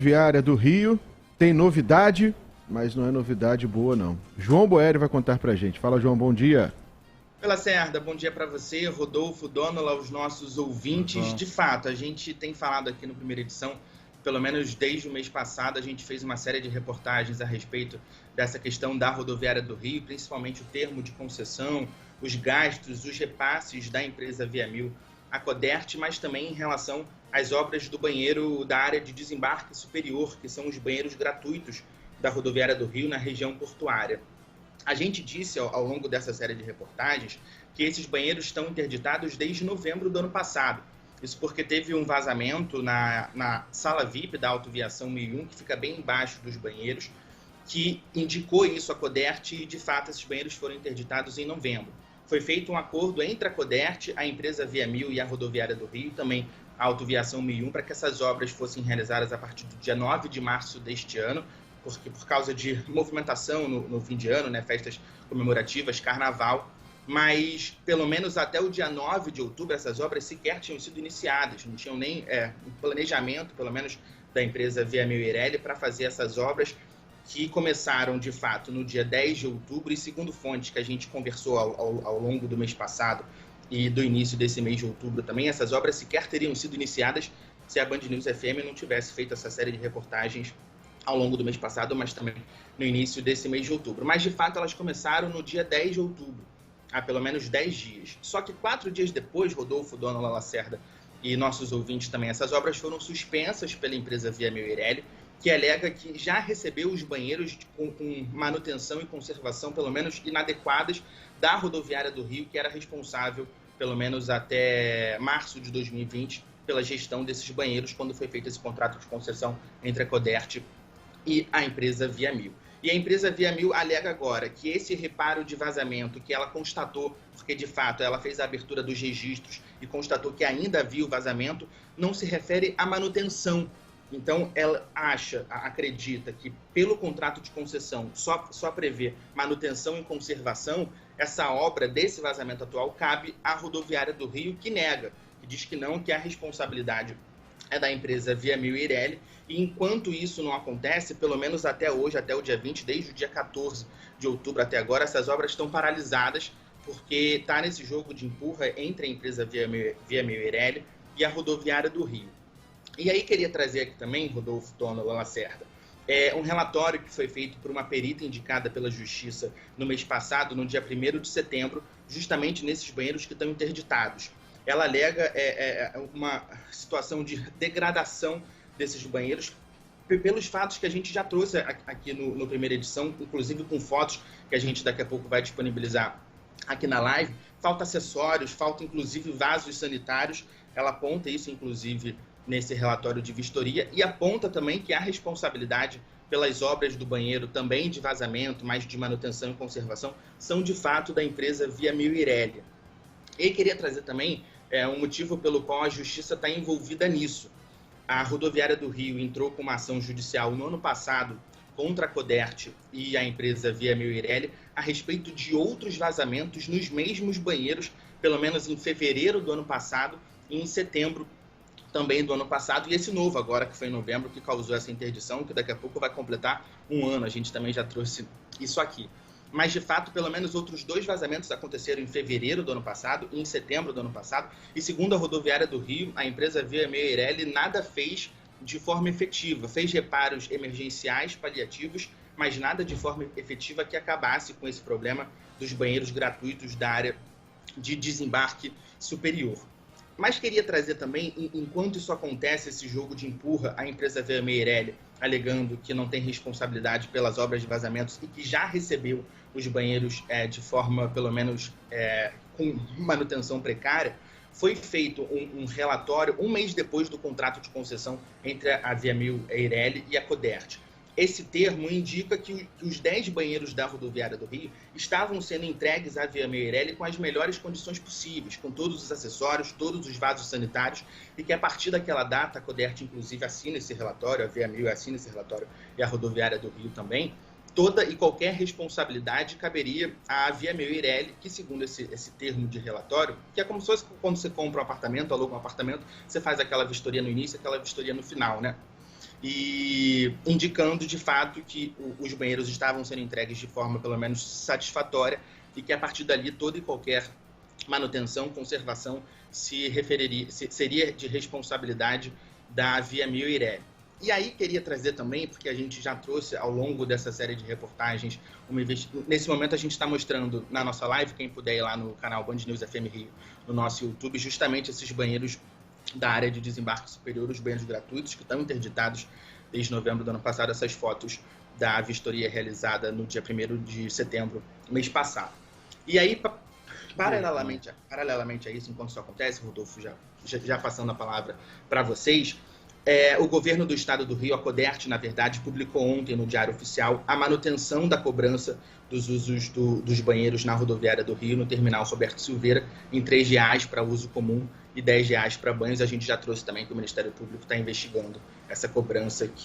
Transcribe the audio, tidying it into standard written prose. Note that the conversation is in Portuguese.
Viária do Rio tem novidade, mas não é novidade boa não. João Boeri vai contar pra gente. Fala, João, bom dia. Pela Cerda, bom dia para você, Rodolfo, Dônola, os nossos ouvintes. De fato, a gente tem falado aqui no Primeira Edição, pelo menos desde o mês passado, a gente fez uma série de reportagens a respeito dessa questão da rodoviária do Rio, principalmente o termo de concessão, os gastos, os repasses da empresa ViaMil à Codert, mas também em relação às obras do banheiro da área de desembarque superior, que são os banheiros gratuitos da rodoviária do Rio na região portuária. A gente disse ao longo dessa série de reportagens que esses banheiros estão interditados desde novembro do ano passado. Isso porque teve um vazamento na sala VIP da Autoviação 1001, que fica bem embaixo dos banheiros, que indicou isso à Codert e, de fato, esses banheiros foram interditados em novembro. Foi feito um acordo entre a Codert, a empresa ViaMil e a Rodoviária do Rio, também a Autoviação 1001, para que essas obras fossem realizadas a partir do dia 9 de março deste ano, porque por causa de movimentação no fim de ano, né, festas comemorativas, carnaval, mas pelo menos até o dia 9 de outubro essas obras sequer tinham sido iniciadas, não tinham nem um planejamento, pelo menos da empresa ViaMil e Eireli, para fazer essas obras que começaram de fato no dia 10 de outubro e segundo fontes que a gente conversou ao longo do mês passado e do início desse mês de outubro também, essas obras sequer teriam sido iniciadas se a Band News FM não tivesse feito essa série de reportagens ao longo do mês passado, mas também no início desse mês de outubro. Mas, de fato, elas começaram no dia 10 de outubro, há pelo menos 10 dias. Só que 4 dias depois, Rodolfo, Dônola, Lacerda e nossos ouvintes também, essas obras foram suspensas pela empresa ViaMil e Eireli, que alega que já recebeu os banheiros com manutenção e conservação, pelo menos inadequadas, da rodoviária do Rio, que era responsável, pelo menos até março de 2020, pela gestão desses banheiros, quando foi feito esse contrato de concessão entre a Codert e a empresa ViaMil. E a empresa ViaMil alega agora que esse reparo de vazamento que ela constatou, porque de fato ela fez a abertura dos registros e constatou que ainda havia o vazamento, não se refere à manutenção. Então ela acredita que pelo contrato de concessão só prevê manutenção e conservação, essa obra desse vazamento atual cabe à rodoviária do Rio, que nega, que diz que não, que a responsabilidade é da empresa ViaMil e Eireli, e enquanto isso não acontece, pelo menos até hoje, até o dia 20, desde o dia 14 de outubro até agora, essas obras estão paralisadas, porque está nesse jogo de empurra entre a empresa ViaMil e Eireli e a rodoviária do Rio. E aí queria trazer aqui também, Rodolfo, Dônola, Lacerda, um relatório que foi feito por uma perita indicada pela Justiça no mês passado, no dia 1º de setembro, justamente nesses banheiros que estão interditados. Ela alega uma situação de degradação desses banheiros pelos fatos que a gente já trouxe aqui no Primeira Edição, inclusive com fotos que a gente daqui a pouco vai disponibilizar aqui na live. Falta acessórios, falta inclusive vasos sanitários. Ela aponta isso, inclusive, nesse relatório de vistoria e aponta também que a responsabilidade pelas obras do banheiro, também de vazamento, mas de manutenção e conservação, são de fato da empresa ViaMil e Eireli. E queria trazer também um motivo pelo qual a Justiça está envolvida nisso. A Rodoviária do Rio entrou com uma ação judicial no ano passado contra a Codert e a empresa ViaMil e Eireli a respeito de outros vazamentos nos mesmos banheiros, pelo menos em fevereiro do ano passado e em setembro também do ano passado, e esse novo agora, que foi em novembro, que causou essa interdição, que daqui a pouco vai completar um ano. A gente também já trouxe isso aqui. Mas, de fato, pelo menos outros 2 vazamentos aconteceram em fevereiro do ano passado e em setembro do ano passado. E, segundo a Rodoviária do Rio, a empresa ViaMil e Eireli nada fez de forma efetiva. Fez reparos emergenciais, paliativos, mas nada de forma efetiva que acabasse com esse problema dos banheiros gratuitos da área de desembarque superior. Mas queria trazer também, enquanto isso acontece, esse jogo de empurra, a empresa ViaMil e Eireli alegando que não tem responsabilidade pelas obras de vazamentos e que já recebeu os banheiros de forma, pelo menos, com manutenção precária, foi feito um relatório um mês depois do contrato de concessão entre a ViaMil e Eireli e a Codert. Esse termo indica que os 10 banheiros da rodoviária do Rio estavam sendo entregues à ViaMil e Eireli com as melhores condições possíveis, com todos os acessórios, todos os vasos sanitários, e que a partir daquela data, a Codert inclusive assina esse relatório, a ViaMil assina esse relatório e a rodoviária do Rio também, toda e qualquer responsabilidade caberia à ViaMil e Eireli, que segundo esse termo de relatório, que é como se fosse quando você compra um apartamento, aluga um apartamento, você faz aquela vistoria no início, aquela vistoria no final, né? e indicando de fato que os banheiros estavam sendo entregues de forma pelo menos satisfatória e que a partir dali toda e qualquer manutenção, conservação seria de responsabilidade da Via Mil Irene. E aí queria trazer também, porque a gente já trouxe ao longo dessa série de reportagens, nesse momento a gente está mostrando na nossa live, quem puder ir lá no canal Band News FM Rio, no nosso YouTube, justamente esses banheiros da área de desembarque superior, os banheiros gratuitos, que estão interditados desde novembro do ano passado, essas fotos da vistoria realizada no dia 1º de setembro, mês passado. E aí, paralelamente a isso, enquanto isso acontece, Rodolfo, já passando a palavra para vocês, o governo do estado do Rio, a Codert, na verdade, publicou ontem no Diário Oficial a manutenção da cobrança dos usos dos banheiros na rodoviária do Rio, no terminal Roberto Silveira, em R$ 3,00 para uso comum e R$ 10,00 para banhos. A gente já trouxe também que o Ministério Público está investigando essa cobrança